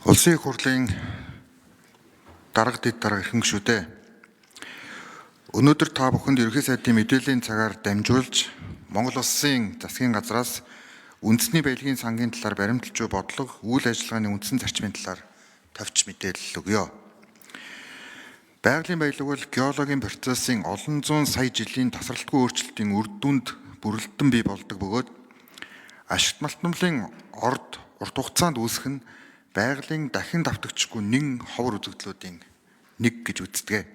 Улсын их хурлын дарга дэд дарга эрхэм гишүүдээ. Өнөөдөр та бүхэнд ерөнхий сайдын мэдээллийн цагаар дамжуулж Монгол Улсын засгийн газраас үндэсний баялагын сангийн талаар баримталж буй бодлого, үйл ажиллагааны үндсэн зарчмын талаар товч мэдээлэл өгье. Байгалийн баялаг бол геологийн процессын олон зуун сая жилийн тасралтгүй өөрчлөлтийн үр дүнд бүрэлдэн бий болдог бөгөөд ашигт малтмалын урт хугацаанд үүсэх нь байгалийн дахин давтагдчихгүй нэн ховор үзэгдлүүдийн нэг гэж үздэг.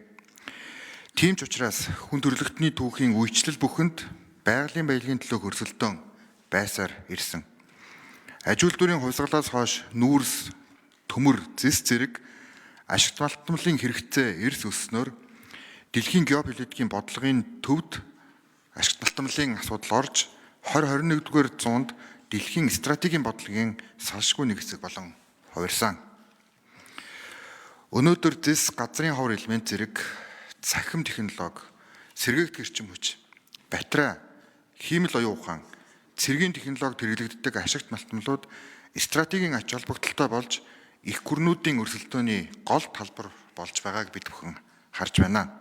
Тийм ч учраас хүн төрөлхтний түүхийн үйлчлэл бүхэнд байгалийн баялагын төлөө хөрсөлдөөн байсаар ирсэн. Аж үйлдвэрийн хувьсгалаас хойш нүүрс, төмөр, зэс зэрэг ашигт малтмалын хэрэгцээ эрс өснөөр дэлхийн геополитикийн бодлогын төвд ашигт малтмалын асуудал орж 20-21-р зуунд дэлхийн стратегийн бодлогын салшгүй нэг хэсэг болон хувирсан. Өнөөдөр зэс, газрын ховор элемент зэрэг цахим технологи, сэргээгт гэрчим хүч, батарей, хиймэл оюун ухаан, цэргийн технологид хэрэглэгддэг ашигт малтмалууд стратегийн ач холбогдолтой болж их гүрнүүдийн өрсөлдөөний гол талбар болж байгааг бид бүхэн харж байна.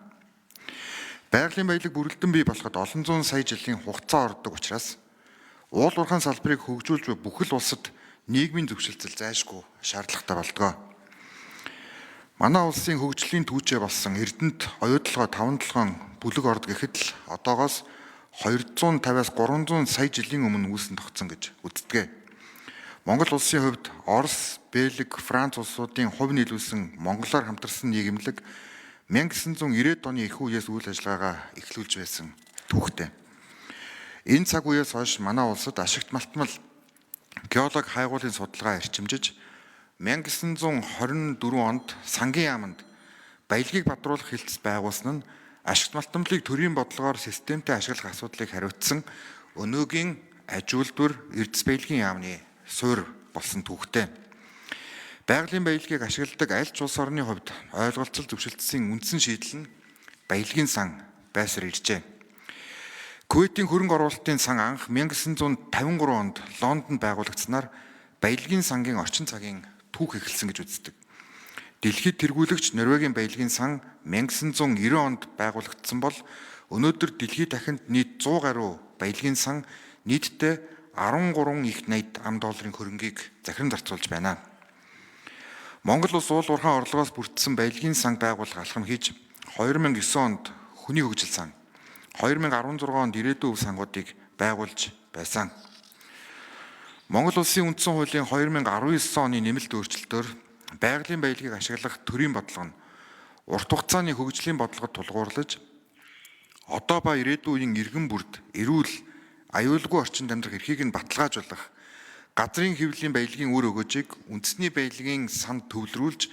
Байгалийн баялаг бүрэлдэн бий болоход олон зуун сая жилийн хугацаа ордог учраас уул уурхайн салбарыг хөгжүүлж буй бүхэл улсад нийгмийн зөвшөлтсөл зайлшгүй шаардлагатай болдгоо. Манай улсын хөгжлийн түүчээ болсон Эрдэнэт оюутлогоо 5-7 бүлэг орд гэхэд л одоогоос 250-аас 300 сая жилийн өмнө үүсэн тогтсон гэж үздэг. Монгол улсын хувьд Орос, Бэлэг, Франц улсуудын хувь нийлүүлсэн монголоор хамтарсан нийгэмлэг 1990-ад оны их үеэс үйл ажиллагаагаа эхлүүлж байсан түүхтэй. Энэ цаг үеэс хойш манай улсад ашигт малтмал геолог хайгуулын судалгаа эрчимжиж 1924 онд сангийн яамд баялагийг бадруулах хэлтс байгуулсан нь ашигт малтмалыг төрийн бодлогоор системтэй ашиглах асуудлыг хариуцсан өнөөгийн аж үйлдвэр эрдэс баялагын яамны суурь болсон түүхтэй. Байгалийн баялагийг ашигладаг аль ч улс орны хувьд ойлголцол зөвшөлдсөн үндсэн шийдэл нь баялагын сан байсаар иржээ. Кувейтийн хөрөнгө оруулалтын сан анх 1953 онд Лондонд байгуулагдсанаар баялагын сангийн орчин цагийн түүх эхэлсэн гэж үздэг. Дэлхийд тэргүүлэгч Норвегийн баялагын сан 1990 онд байгуулагдсан бол өнөөдөр дэлхийд дахинд нийт 100 гаруй баялагын сан нийтдээ 13 их 80 ам долларын хөрөнгийг захиран зарцуулж байна. Монгол улс уул уурхайн орлогоос бүрдсэн баялагын сан байгуулах алхам хийж 2009 онд хүний хөгжил сан, 2016 онд ирээдүйн өв сангуудыг байгуулж байсан. Монгол улсын үндсэн хуулийн 2019 оны нэмэлт өөрчлөлтөөр байгалийн баялагийг ашиглах төрийн бодлого нь урт хугацааны хөгжлийн бодлогод тулгуурлаж одоо ба ирээдүйн иргэн бүрд эрүүл, аюулгүй орчинд амьдрах эрхийг нь баталгаажуулах газрын хэвлэлийн баялагын үр өгөөжийг үндэсний баялагын санд төвлөрүүлж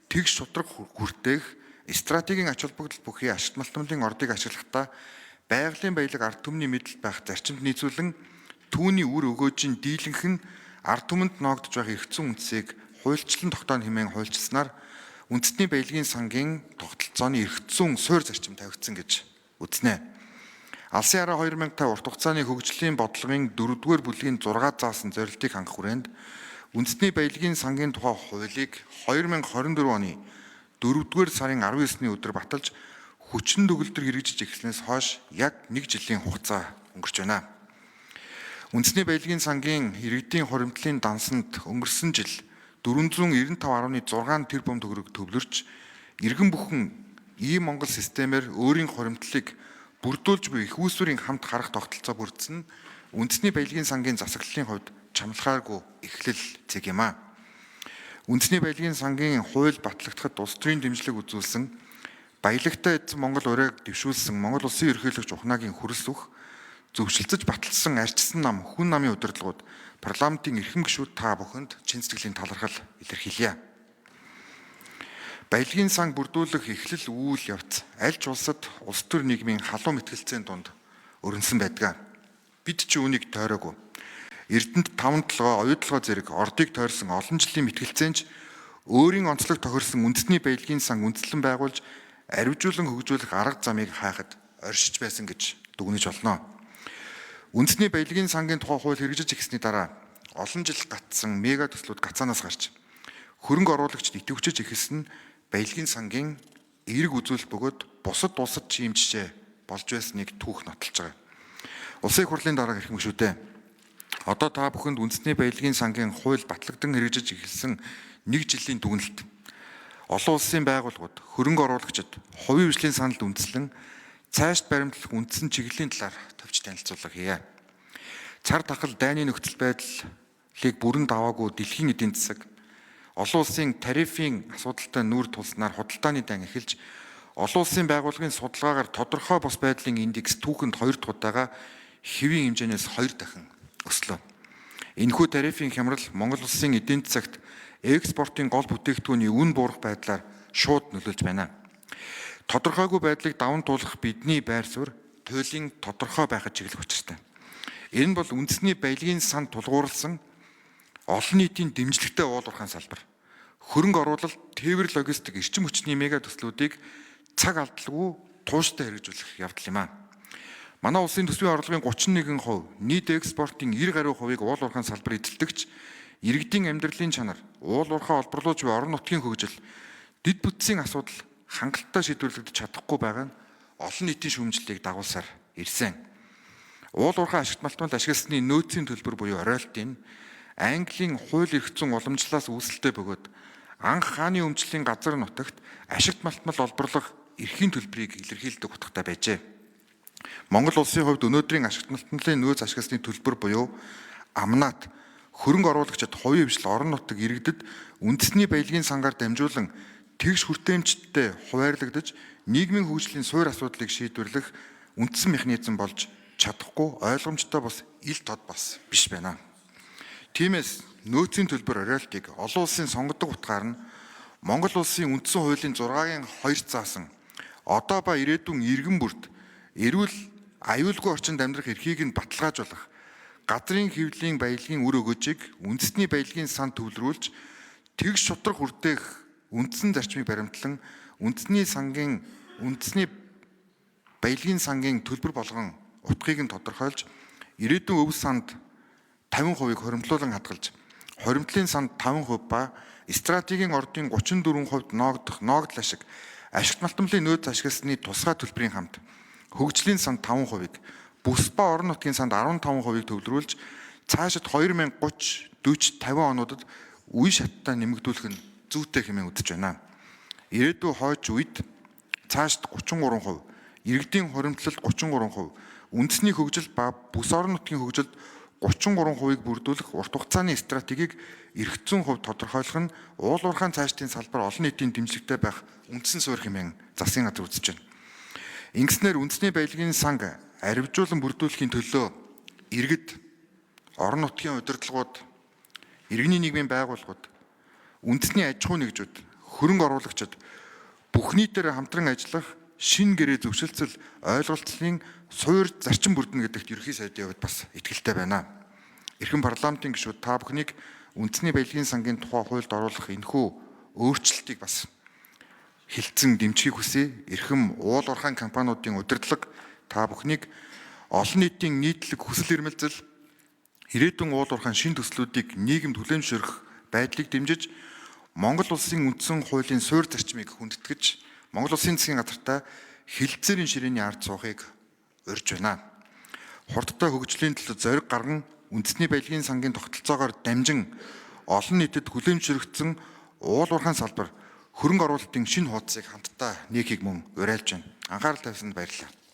тэгш шудраг хүртээх стратегийн ач холбогдол бүхий ашигт малтмалын ордыг ашиглахдаа байгалийн баялаг ард түмний мэдэлд байх зарчимд нийцүүлэн түүний үр өгөөжийн дийлэнх нь ард түмэнд ноогдож байх эрх зүйн үндсийг хуульчлан тогтооно хэмээн хуульчилснаар үндэсний баялагын сангийн тогтолцооны эрх зүйн суурь зарчим тавигдсан гэж үзнэ. Алсын хараа 2050 урт хугацааны хөгжлийн бодлогын 4-р бүлгийн 6 заасан зорилтыг хангах хүрээнд үндэсний баялагын сангийн тухай хуулийг 2024 оны 4-р сарын 19-ний өдөр баталж хүчин төгөлдөр хэрэгжиж эхлснээс хойш яг 1 жилийн хугацаа өнгөрч байна. Үндэсний баялагын сангийн иргэдийн хуримтлалын дансанд өнгөрсөн жил 495.6 тэрбум төгрөг төвлөрч иргэн бүхэн ийм Монгол системээр өөрийн хуримтлалыг бүрдүүлж буй их үүсвэрийн хамт харах тогтолцоо бүрдсэн үндэсний баялагын сангийн засаглалын хувьд чамлахааргүй эхлэл зэг юм а. Үндэсний баялагын сангийн хууль батлагдахад улс төрийн дэмжлэг үзүүлсэн баялагтай эзэн Монгол урайг дэвшүүлсэн Монгол улсын ерөнхийлөгч Ухнагийн хүрэл үх зөвшөлтөж баталсан арчсан нам хүн намын удирдлагууд парламентын эрхэм гишүүд та бүхэнд чин сэтгэлийн талархал илэрхийлье. Баялагын сан бүрдүүлэх эхлэл үйл явц аль ч улсад улс төр нийгмийн халуун мэтгэлцээний дунд өрнсөн байдаг. Бид ч үүнийг тойроогүй. Эрдэнэт 5-7 оюутлогоо зэрэг ордыг тойрсон олон жилийн мэтгэлцээнч өөрийн онцлог тохирсон үндэсний баялагын сан үндэслэн байгуулж аривжуулан хөгжүүлэх арга замыг хайхад оршиж байсан гэж дүгнэж болно. Үндэсний баялагын сангийн тухай хууль хэрэгжиж эхэлсний дараа олон жил гатсан мега төслүүд гацаанаас гарч хөрөнгө оруулагчид идэвхжиж эхэлсэн нь баялагын сангийн эерэг үзүүлэлт бөгөөд бусад улсад чимжчээ болж байсныг түүх нотолж байгаа. Улсын их хурлын дараа ирэх юм шүү дээ. Одоо та бүхэнд үндэсний баялагын сангийн хууль батлагдсан хэрэгжиж эхэлсэн 1 жилийн дүгнэлт. Олон улсын байгууллагууд, хөрөнгө оруулагчид, хувийн хөгжлийн саналд үндэслэн цаашд баримтлах үндсэн чиглэлийн талаар товч танилцуулга хийе. Цар тахал дайны нөхцөл байдлыг бүрэн даваагүй дэлхийн эдийн засаг, олон улсын тарифын асуудалтай нүүр тулснаар худалдааны дан эхэлж, олон улсын байгууллагын судалгаагаар тодорхой бос байдлын индекс түүхэнд 2 дахь удаага хэвийн хэмжээнээс 2 дахин өслөө. Энэхүү тарифын хямрал Монгол улсын эдийн засагт экспортын гол бүтээгдэхүүний үн буурах байдлаар шууд нөлөөлж байна. Тодорхойгүй байдлыг даван туулах бидний байр суурь туйлын тодорхой байхад чиглэх учиртай. Энэ бол үндэсний баялагын санд тулгуурласан олон нийтийн дэмжлэгтэй уул уурхайн салбар. Хөрөнгө оруулалт, тээвэр логистик, эрчим хүчний мега төслүүдийг цаг алдалгүй тууштай хэрэгжүүлэх явдал юм аа. Манай улсын төсвийн орлогын 31%, нийт экспортын 90% уул уурхайн салбар эзэлдэгч, иргэдийн амьдралын чанар, уул уурхай олборлууч буй орон нутгийн хөгжил, дэд бүтцийн асуудал хангалттай шийдвэрлэгдэж чадахгүй байгаа нь олон нийтийн шүүмжлэлийг дагуулсаар ирсэн. Уул уурхай ашигт малтмалд ашигласны нөөцийн төлбөр буюу роялтын Английн хууль эрх зүйн уламжлалаас үүсэлтэй бөгөөд анх хааны өмчлийн газар нутагт ашигт малтмал олборлох эрхийн төлбөрийг илэрхийлдэг утгатай байжээ. Монгол улсын хувьд өнөөдрийн ашигт малтмалын нөөц ашигласны төлбөр буюу амнат хөрөнгө оруулагчид хувийн хвшил орон нутаг иргэдэд үндэсний баялагын сангаар дамжуулан тэгш хүртээмжтэй хуваарлагдаж нийгмийн хөгжлийн суурь асуудлыг шийдвэрлэх үндсэн механизм болж чадахгүй ойлгомжтой бас ил тод бас биш байна. Тиймээс нөөцийн төлбөр роялтыг олон улсын сонгодог утгаар нь Монгол улсын үндсэн хуулийн 6-гийн 2 заасан одоо ба ирээдүйн иргэн бүрд эрүүл аюулгүй орчинд амьдрах эрхийг нь баталгаажуулах газрын хэвлэлийн баялагын үр өгөөжийг үндэсний баялагын санд төвлөрүүлж тэгш шутрах хүртээх үндсэн зарчмыг баримтлан үндэсний баялагын сангийн төлбөр болгон утгыг нь тодорхойлж ирээдүйн өв санд 50% хоримтлуулан хадгалж хоримтлын санд 5% ба стратегийн ордын 34% ноогдол ашиг ашигт малтмалын нөөц ашигласны тусгай төлбөрийн хамт хөгжлийн санд 5%-ийг бүс ба орон нутгийн санд 15%-ийг төвлөрүүлж цаашид 2030, 40, 50 онуудад үе шаттай нэмэгдүүлэх нь зүйтэй хэмээн үзэж байна. Ирээдүйн хойч үед цаашид 33%, иргэдийн хоримтлалд 33%, үндэсний хөгжил ба бүс орон нутгийн хөгжилд 33%-ийг бүрдүүлэх урт хугацааны стратегийг эрх зүйн хувьд тодорхойлох нь уул уурхайн цаашдын салбар олон нийтийн дэмжлэгтэй байх үндсэн суурь хэмээн засгийн газар үзэж байна. Ингэснээр үндэсний баялагын санг аривжуулан бүрдүүлэхийн төлөө иргэд, орон нутгийн удирдлагууд, иргэний нийгмийн байгууллагууд, үндэсний аж ахуй нэгжүүд, хөрөнгө оруулагчид бүх нийтээр хамтран ажиллах шинэ гэрээ зөвшөлтсөл ойлголцлын суурь зарчим бүрдэнэ гэдэгт ерөнхий сайдын хувьд бас итгэлтэй байна. Эрхэм парламентын гишүүд та бүхнийг үндэсний баялагын сангийн тухай хуульд оруулах энэхүү өөрчлөлтийг бас хилцэн дэмжихийг хүсье. Эрхэм уул уурхайн компаниудын удирдлага та бүхнийг олон нийтийн нийтлэг хүсэл эрмэлзэл ирээдүйн уул уурхайн шинэ төслүүдийг нийгэмд хүлээмжшөөрөх байдлыг дэмжиж Монгол улсын үндсэн хуулийн суурь зарчмыг хүндэтгэж Монгол улсын засгийн газартаа хилцээрийн ширээний ард суухыг урьж байна. Хурдтай хөгжлийн төлөө зориг гарган үндэсний баялагын сангийн тогтолцоогоор дамжин олон нийтэд хүлээмжшөрөгдсөн уул уурхайн салбар хөрөнгө оруулалтын шинэ хуудсыг хамтдаа нийхийг мөн уриалж байна. Анхаарал тавьсанд баярлалаа.